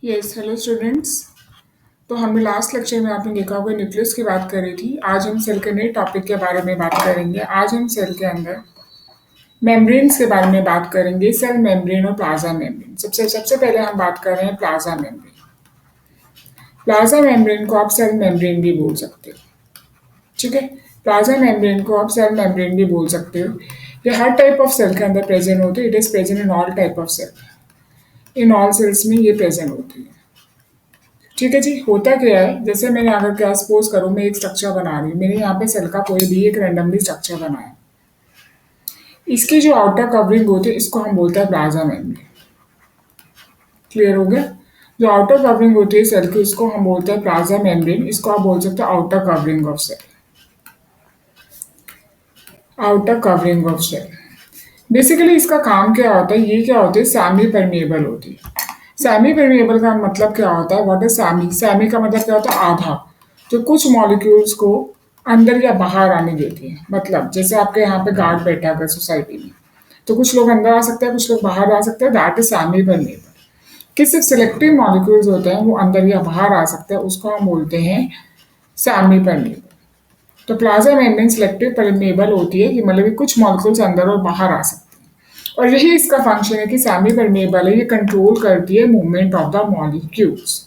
Yes, hello students. तो हमने last lecture में आपने देखा होगा न्यूक्लियस की बात करी थी। आज हम सेल के नए टॉपिक के बारे में बात करेंगे। आज हम सेल के अंदर मेम्ब्रेन्स के बारे में बात करेंगे, सेल मेम्ब्रेन और प्लाज्मा मेम्ब्रेन। सबसे सबसे पहले हम बात कर रहे हैं प्लाज्मा मेम्ब्रेन। प्लाज्मा मेम्ब्रेन को आप सेल मेम्ब्रेन भी बोल सकते हो, ठीक है। प्लाज्मा मेम्ब्रेन को आप सेल मेम्ब्रेन भी बोल सकते हो। ये हर टाइप ऑफ सेल के अंदर प्रेजेंट होती है। It is present in all type of cell. In all cells में ये प्रेजेंट होती है, ठीक है जी। होता क्या है, जैसे मैंने अगर क्या सपोज करूँ, मैं एक स्ट्रक्चर बना रही हूँ। मैंने यहाँ पे सेल का कोई भी एक रैंडमली स्ट्रक्चर बनाया। इसकी जो आउटर कवरिंग होती है इसको हम बोलते हैं प्लाज्मा मेम्ब्रेन। क्लियर हो गया? जो आउटर कवरिंग होती है सेल की उसको हम बोलते हैं प्लाज्मा मेम्ब्रेन। इसको आप बोल सकते हो outer covering of cell. Outer covering of cell basically इसका काम क्या होता है, ये क्या होती है, सेमी परमेएबल होती है। सेमी परमेएबल का मतलब क्या होता है, व्हाट इज सेमी? सेमी का मतलब क्या होता है, आधा। जो कुछ मॉलिक्यूल्स को अंदर या बाहर आने देती है। मतलब जैसे आपके यहाँ पे गार्ड बैठा है सोसाइटी में, तो कुछ लोग अंदर आ सकते हैं, कुछ लोग बाहर आ सकते हैं। That is semi permeable. कि सिर्फ सिलेक्टिव मॉलिक्यूल्स होते हैं वो अंदर या बाहर आ सकते हैं, उसको हम बोलते हैं सेमी परमेएबल। तो प्लाज्मा मेम्ब्रेन सिलेक्टिव परमेएबल होती है कि मतलब कि कुछ मॉलिक्यूल्स अंदर और बाहर आ सकते हैं। और यही इसका फंक्शन है कि सेमी परमेएबल है, ये कंट्रोल करती है मूवमेंट ऑफ द मॉलिक्यूल्स,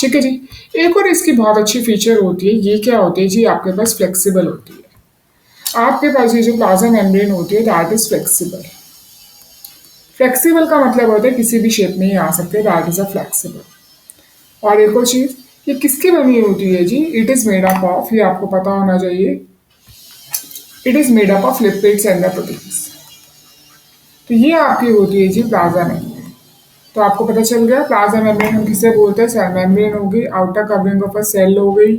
ठीक है जी। एक और इसकी बहुत अच्छी फीचर होती है, ये क्या होती है जी, आपके पास फ्लेक्सिबल होती है। आपके पास ये जो प्लाज्मा मेम्ब्रेन होती है दैट इज फ्लेक्सिबल। फ्लेक्सिबल का मतलब होता है किसी भी शेप में ही आ सकते हैं, दैट इज अ फ्लेक्सिबल। और एक और चीज, ये किसकी बनी होती है जी, it is made up of, ये आपको पता होना चाहिए, it is made up of lipids and the proteins. तो ये आपकी होती है जी प्लाज्मा मेम्ब्रेन। तो आपको पता चल गया प्लाज्मा मेम्ब्रेन हम किसे बोलते हैं, सेल मेम्ब्रेन हो गई, outer covering of a cell हो गई,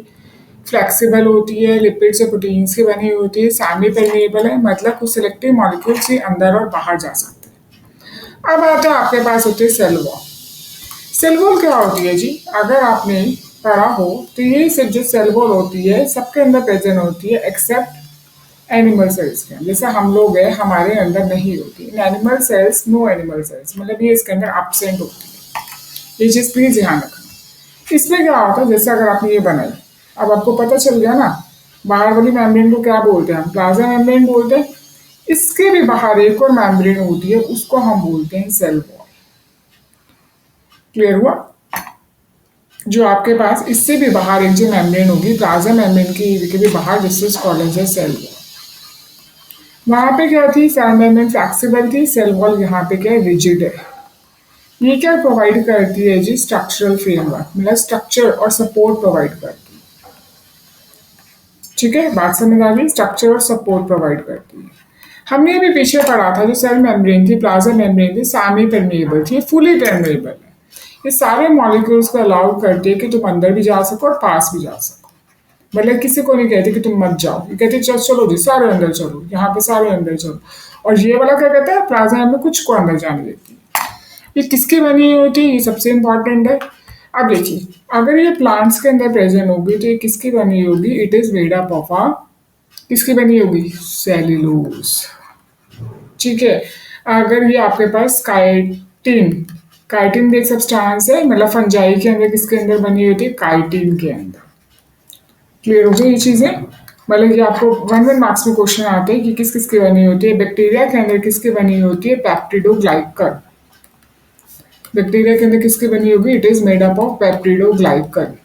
फ्लेक्सिबल होती है, लिपिड्स और प्रोटीन्स की बनी होती है, सेमी परमेएबल है, मतलब कुछ सिलेक्टिव मॉलिक्यूल्स ही अंदर और बाहर जा सकते हैं। अब आता है आपके पास होती है सेल वॉल। सेल वॉल क्या होती है जी, अगर आपने पढ़ा हो तो ये सिर्फ जो सेल वॉल होती है सबके अंदर प्रेजेंट होती है एक्सेप्ट एनिमल सेल्स के। जैसे हम लोग हैं, हमारे अंदर नहीं होती। In animal cells, no animal cells, मतलब ये इसके अंदर एब्सेंट होती है। ये चीज प्लीज ध्यान रखना। इसमें क्या होता है, जैसे अगर आपने ये बनाई, अब आपको पता चल गया ना बाहर वाली मेम्ब्रेन को क्या बोलते हैं, हम प्लाज्मा मेम्ब्रेन बोलते हैं। इसके भी बाहर एक और मेम्ब्रेन होती है, उसको हम बोलते हैं सेल वॉल। क्लियर हुआ? जो आपके पास इससे भी बाहर एक जो मेम्ब्रेन होगी प्लाज्मा मेम्ब्रेन की भी बाहर, this is called as a cell wall. वहां पे क्या थी, सेल मेम्ब्रेन फ्लेक्सिबल थी, सेल वॉल यहाँ पे क्या है, रिजिड है। ये क्या प्रोवाइड करती है जी, स्ट्रक्चरल फ्रेमवर्क, मतलब स्ट्रक्चर और सपोर्ट प्रोवाइड करती है, ठीक है। बात समझ आ गई, स्ट्रक्चर और सपोर्ट प्रोवाइड करती है। हमने अभी पीछे पढ़ा था जो सेल मेम्ब्रेन थी, प्लाज्मा मेम्ब्रेन थी, सेमी परमेएबल थी, फुली परमेएबल है। ये सारे मॉलिक्यूल्स को अलाउ करती है कि तुम अंदर भी जा सको और पास भी जा सको। मतलब किसी को नहीं कहती कि तुम मत जाओ, ये कहती चलो चलो जी सारे अंदर चलो, यहाँ पे सारे अंदर चलो। और ये वाला क्या कहता है, प्लाज्मा में कुछ को अंदर जाने देती है। ये किसकी बनी होती है, ये सबसे इंपॉर्टेंट है। अब देखिए, अगर ये प्लांट्स के अंदर प्रेजेंट होगी तो ये किसकी बनी होगी, it is made up of a, किसकी बनी होगी, सेल्यूलोज, ठीक है। अगर ये आपके पास काइटिन, काइटिन भी एक सब्सटेंस है, मतलब फंजाई के अंदर किसके अंदर बनी होती है, काइटिन के अंदर। क्लियर हो गई ये चीजें? मतलब कि आपको 1 मार्क्स में क्वेश्चन आते हैं कि किस किस की बनी होती है। बैक्टीरिया के अंदर किसकी बनी होती है, पेप्टिडोग्लाइकन। बैक्टीरिया के अंदर किसकी बनी होगी, it is made up of peptidoglycan.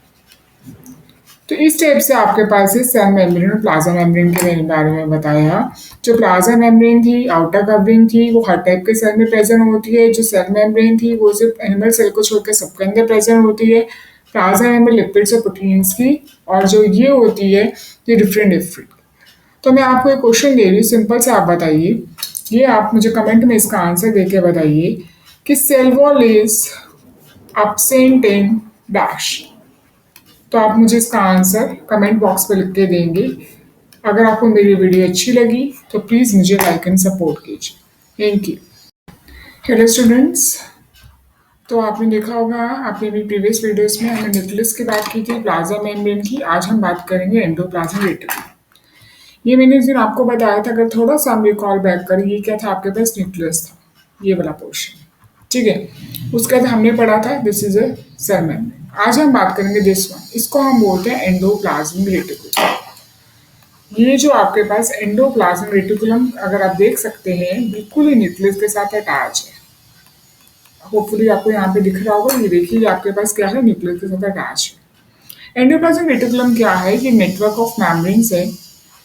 तो इस टाइप से आपके पास ये सेल मेम्ब्रेन और प्लाज्मा मेम्ब्रेन के बारे में बताया। जो प्लाज्मा मेम्ब्रेन थी, आउटर कवरिंग थी, वो हर टाइप के सेल में प्रेजेंट होती है। जो सेल मेम्ब्रेन थी वो सिर्फ एनिमल सेल को छोड़कर सबके अंदर प्रेजेंट होती है। प्लाज्मा मेम्ब्रेन लिपिड्स और प्रोटीन्स की, और जो ये होती है ये डिफरेंट डिफरेंट। तो मैं आपको एक क्वेश्चन दे रही हूँ, सिंपल से आप बताइए, ये आप मुझे कमेंट में इसका आंसर देके बताइए कि cell wall is absent in dash. तो आप मुझे इसका आंसर कमेंट बॉक्स पे लिख के देंगे। अगर आपको मेरी वीडियो अच्छी लगी तो प्लीज़ मुझे लाइक एंड सपोर्ट कीजिए। Thank you. हेलो स्टूडेंट्स, तो आपने देखा होगा, आपने भी प्रीवियस वीडियोस में हमने न्यूक्लियस की बात की थी, प्लाज्मा मेम्ब्रेन की। आज हम बात करेंगे एंडोप्लाज्मिक रेटिकुलम। ये मैंने जिन आपको बताया था, अगर थोड़ा सा हम रिकॉल बैक करें, ये क्या था, आपके पास न्यूक्लियस था, ये वाला पोर्शन, ठीक है। उसके बाद हमने पढ़ा था this is a cell membrane. आज हम बात करेंगे दिस वन, इसको हम बोलते हैं एंडोप्लाज्मिक रेटिकुलम। ये जो आपके पास एंडोप्लाज्मिक रेटिकुलम अगर आप देख सकते हैं बिल्कुल ही न्यूक्लियस के साथ अटैच है। होपफुली आपको यहाँ पे दिख रहा होगा, ये देखिए ये आपके पास क्या है, न्यूक्लियस के साथ अटैच है। एंडोप्लाज्मिक रेटिकुलम क्या है, ये नेटवर्क ऑफ मेम्ब्रेन्स है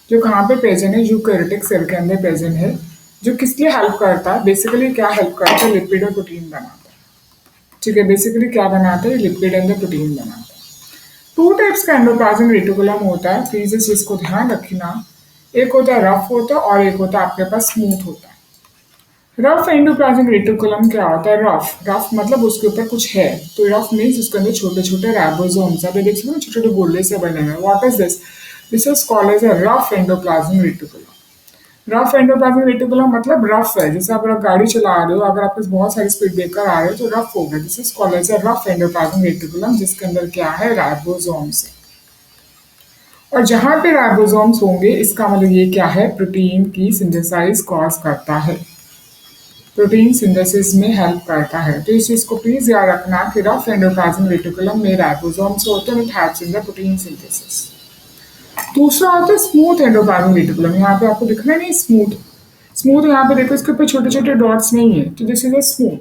जो कहाँ पे प्रेजेंट है, यूकैरियोटिक सेल के अंदर प्रेजेंट है। जो किस लिए हेल्प करता है, बेसिकली क्या हेल्प करता है, लिपिड और प्रोटीन बनाता है। ठीक है, बेसिकली क्या बनाता है, लिपिड एंड प्रोटीन बनाता है। टू टाइप्स का एंडोप्लाज्मिक रेटिकुलम होता है, प्लीज इस चीज को ध्यान रखना। एक होता है रफ होता है और एक होता है आपके पास स्मूथ होता है। रफ एंडोप्लाज्मिक रेटिकुलम क्या होता है, रफ रफ मतलब उसके ऊपर कुछ है, तो रफ मीन्स उसके अंदर छोटे छोटे राइबोसोम्स आप देख सकते हो, छोटे छोटे गोले से बने हुए। What is this, this is called as a rough endoplasmic reticulum. Rough endoplasmic reticulum मतलब रफ है, जैसे आप गाड़ी चला रहे हो, अगर आपके पास बहुत सारे स्पीड ब्रेकर आ रहे हो तो रफ होगा। This is called as a rough endoplasmic reticulum, जिसके अंदर क्या है, राइबोसोम्स है। और जहां पे राइबोसोम्स होंगे इसका मतलब ये क्या है, प्रोटीन की सिंथेसाइज कॉज करता है, प्रोटीन सिंथेसिस में हेल्प करता है। तो इस चीज को प्लीज याद रखना कि रफ एंडोप्लाज्मिक रेटिकुलम में राइबोसोम्स होते हैं, it helps in the protein synthesis. दूसरा होता है स्मूथ एंडोप्लाज्मिक रेटिकुलम, यहाँ पे आपको दिख रहा है नहीं स्मूथ, स्मूथ यहाँ पे देखो इसके ऊपर छोटे छोटे डॉट्स नहीं है, तो दिस इज अ स्मूथ,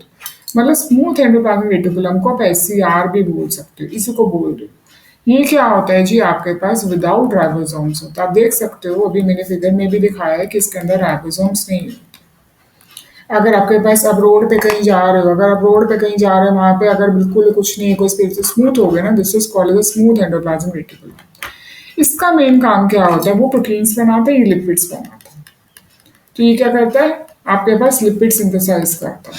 मतलब स्मूथ एंडोप्लाज्मिक रेटिकुलम को आप एससीआर भी बोल सकते हो, इसी को बोल रहे हो। ये क्या होता है जी, आपके पास विदाउट राइबोसोम्स होता है। आप देख सकते हो अभी मैंने फिगर में भी दिखाया है कि इसके अंदर राइबोसोम्स नहीं है। अगर आपके पास आप रोड पे कहीं जा रहे हो, अगर आप रोड पे कहीं जा रहे हो वहां पे अगर बिल्कुल कुछ नहीं है, कोई स्पेस स्मूथ हो गया ना, this is called smooth endoplasmic reticulum. इसका मेन काम क्या होता है, वो प्रोटीन्स बनाता है, ये लिपिड्स बनाता है। तो ये क्या करता है, आपके पास लिपिड सिंथेसाइज करता है।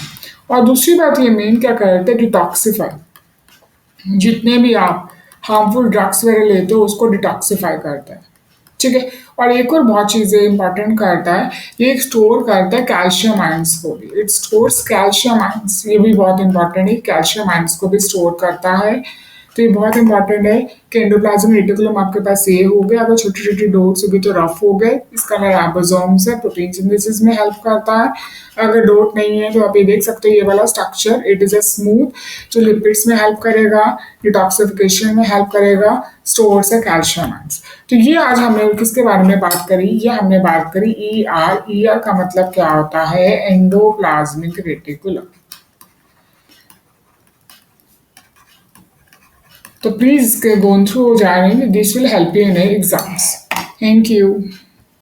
और दूसरी बात ये मेन क्या करता है, डिटॉक्सिफाई, जितने भी आप हार्मफुल ड्रग्स वगैरह लेते हो उसको डिटॉक्सिफाई करता है। ठीक है, और एक और बहुत चीजें इंपॉर्टेंट करता है, ये स्टोर करता है कैल्शियम आयंस को भी, इट स्टोर्स कैल्शियम आयंस, ये भी बहुत इंपॉर्टेंट है, कैल्शियम आयंस को भी स्टोर करता है। तो ये बहुत इंपॉर्टेंट है कि एंडोप्लाज्मिक रेटिकुलम आपके पास ये हो गया, अगर छोटी छोटी डोट्स होगी तो रफ हो गए, इसका राइबोसोम्स है, प्रोटीन सिंथेसिस में हेल्प करता है। अगर डोट नहीं है तो आप ये देख सकते हो ये वाला structure, it is a smooth, जो लिपिड्स में हेल्प करेगा, डिटॉक्सिफिकेशन में हेल्प करेगा, स्टोर्स है कैल्शियम आयंस। तो ये आज हमने किसके बारे में बात करी, ये हमने बात करी ईआर। ईआर का मतलब क्या होता है, एंडोप्लाज्मिक रेटिकुलम। तो प्लीज इसके गोन थ्रू हो जाएंगे, this will help you in exams. Thank you.